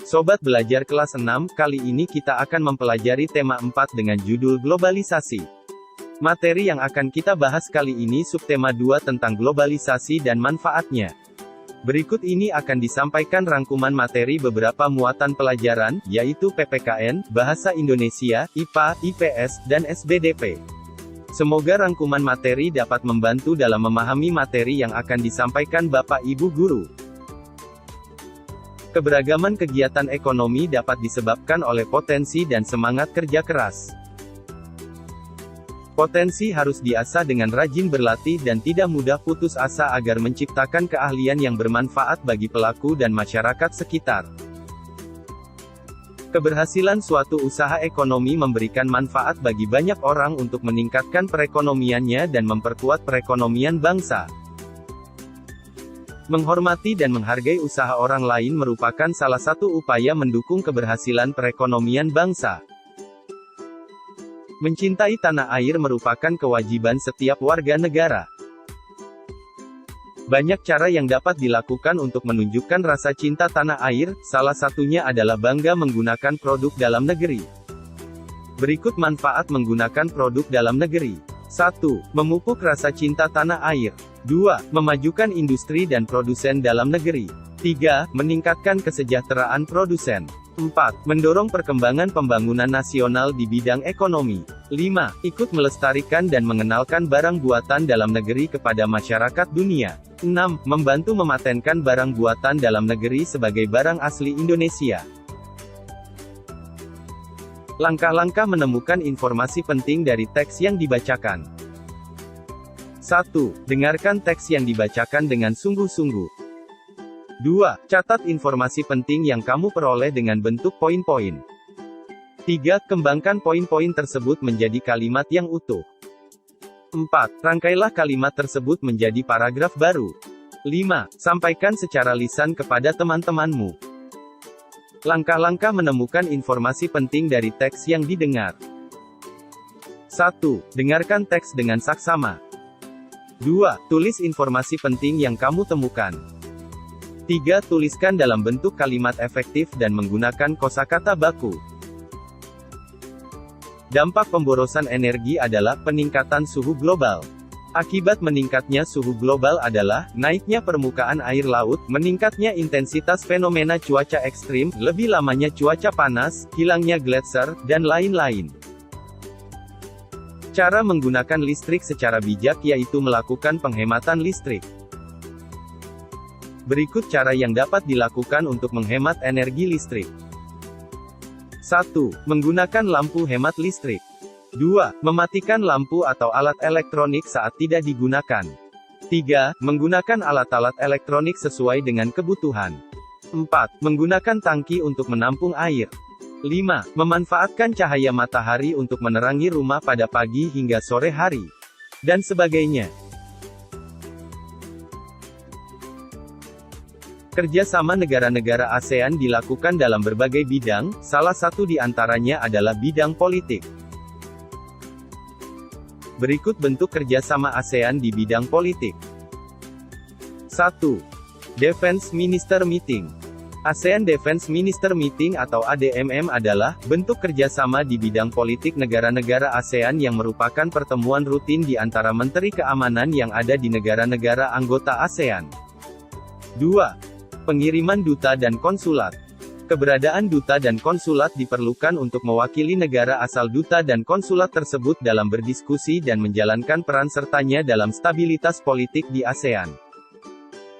Sobat belajar kelas 6, kali ini kita akan mempelajari tema 4 dengan judul globalisasi. Materi yang akan kita bahas kali ini subtema 2 tentang globalisasi dan manfaatnya. Berikut ini akan disampaikan rangkuman materi beberapa muatan pelajaran, yaitu PPKN, Bahasa Indonesia, IPA, IPS, dan SBDP. Semoga rangkuman materi dapat membantu dalam memahami materi yang akan disampaikan Bapak Ibu Guru. Keberagaman kegiatan ekonomi dapat disebabkan oleh potensi dan semangat kerja keras. Potensi harus diasah dengan rajin berlatih dan tidak mudah putus asa agar menciptakan keahlian yang bermanfaat bagi pelaku dan masyarakat sekitar. Keberhasilan suatu usaha ekonomi memberikan manfaat bagi banyak orang untuk meningkatkan perekonomiannya dan memperkuat perekonomian bangsa. Menghormati dan menghargai usaha orang lain merupakan salah satu upaya mendukung keberhasilan perekonomian bangsa. Mencintai tanah air merupakan kewajiban setiap warga negara. Banyak cara yang dapat dilakukan untuk menunjukkan rasa cinta tanah air, salah satunya adalah bangga menggunakan produk dalam negeri. Berikut manfaat menggunakan produk dalam negeri. 1. Memupuk rasa cinta tanah air. 2. Memajukan industri dan produsen dalam negeri. 3. Meningkatkan kesejahteraan produsen. 4. Mendorong perkembangan pembangunan nasional di bidang ekonomi. 5. Ikut melestarikan dan mengenalkan barang buatan dalam negeri kepada masyarakat dunia. 6. Membantu mematenkan barang buatan dalam negeri sebagai barang asli Indonesia. Langkah-langkah menemukan informasi penting dari teks yang dibacakan. 1. Dengarkan teks yang dibacakan dengan sungguh-sungguh. 2. Catat informasi penting yang kamu peroleh dengan bentuk poin-poin. 3. Kembangkan poin-poin tersebut menjadi kalimat yang utuh. 4. Rangkailah kalimat tersebut menjadi paragraf baru. 5. Sampaikan secara lisan kepada teman-temanmu. Langkah-langkah menemukan informasi penting dari teks yang didengar. 1. Dengarkan teks dengan saksama. 2. Tulis informasi penting yang kamu temukan. 3. Tuliskan dalam bentuk kalimat efektif dan menggunakan kosakata baku. Dampak pemborosan energi adalah peningkatan suhu global. Akibat meningkatnya suhu global adalah, naiknya permukaan air laut, meningkatnya intensitas fenomena cuaca ekstrim, lebih lamanya cuaca panas, hilangnya gletser, dan lain-lain. Cara menggunakan listrik secara bijak yaitu melakukan penghematan listrik. Berikut cara yang dapat dilakukan untuk menghemat energi listrik. 1. Menggunakan lampu hemat listrik. 2. Mematikan lampu atau alat elektronik saat tidak digunakan. 3. Menggunakan alat-alat elektronik sesuai dengan kebutuhan. 4. Menggunakan tangki untuk menampung air. 5. Memanfaatkan cahaya matahari untuk menerangi rumah pada pagi hingga sore hari. Dan sebagainya. Kerjasama negara-negara ASEAN dilakukan dalam berbagai bidang, salah satu di antaranya adalah bidang politik. Berikut bentuk kerjasama ASEAN di bidang politik. 1. Defense Minister Meeting. ASEAN Defense Minister Meeting atau ADMM adalah bentuk kerjasama di bidang politik negara-negara ASEAN yang merupakan pertemuan rutin di antara menteri keamanan yang ada di negara-negara anggota ASEAN. 2. Pengiriman duta dan konsulat. Keberadaan duta dan konsulat diperlukan untuk mewakili negara asal duta dan konsulat tersebut dalam berdiskusi dan menjalankan peran sertanya dalam stabilitas politik di ASEAN.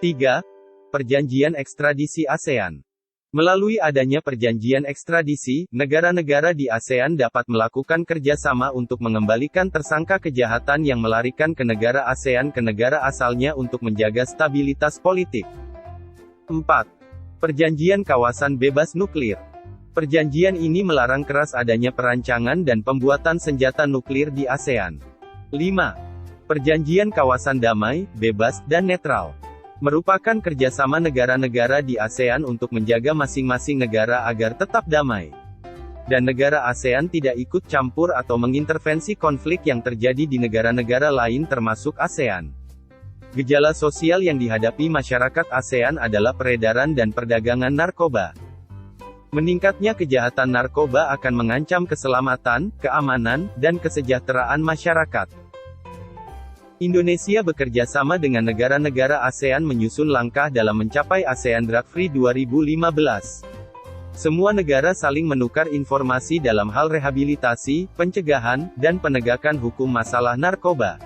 3. Perjanjian ekstradisi ASEAN. Melalui adanya perjanjian ekstradisi, negara-negara di ASEAN dapat melakukan kerjasama untuk mengembalikan tersangka kejahatan yang melarikan ke negara ASEAN ke negara asalnya untuk menjaga stabilitas politik. 4. Perjanjian Kawasan Bebas Nuklir. Perjanjian ini melarang keras adanya perancangan dan pembuatan senjata nuklir di ASEAN. 5. Perjanjian Kawasan Damai, Bebas, dan Netral. Merupakan kerjasama negara-negara di ASEAN untuk menjaga masing-masing negara agar tetap damai. Dan negara ASEAN tidak ikut campur atau mengintervensi konflik yang terjadi di negara-negara lain termasuk ASEAN. Gejala sosial yang dihadapi masyarakat ASEAN adalah peredaran dan perdagangan narkoba. Meningkatnya kejahatan narkoba akan mengancam keselamatan, keamanan, dan kesejahteraan masyarakat. Indonesia bekerja sama dengan negara-negara ASEAN menyusun langkah dalam mencapai ASEAN Drug Free 2015. Semua negara saling menukar informasi dalam hal rehabilitasi, pencegahan, dan penegakan hukum masalah narkoba.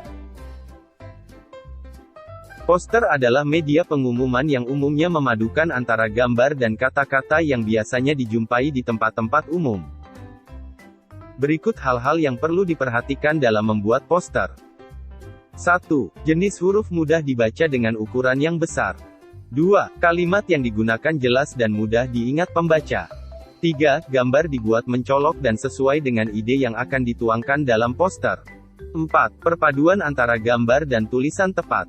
Poster adalah media pengumuman yang umumnya memadukan antara gambar dan kata-kata yang biasanya dijumpai di tempat-tempat umum. Berikut hal-hal yang perlu diperhatikan dalam membuat poster. 1. Jenis huruf mudah dibaca dengan ukuran yang besar. 2. Kalimat yang digunakan jelas dan mudah diingat pembaca. 3. Gambar dibuat mencolok dan sesuai dengan ide yang akan dituangkan dalam poster. 4. Perpaduan antara gambar dan tulisan tepat.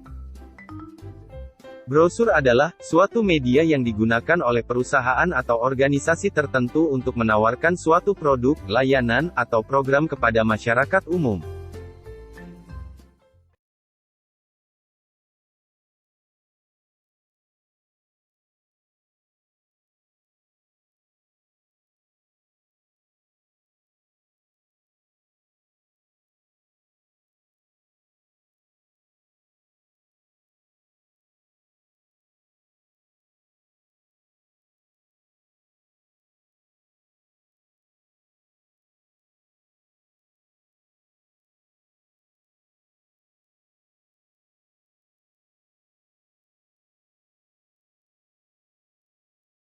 Brosur adalah suatu media yang digunakan oleh perusahaan atau organisasi tertentu untuk menawarkan suatu produk, layanan, atau program kepada masyarakat umum.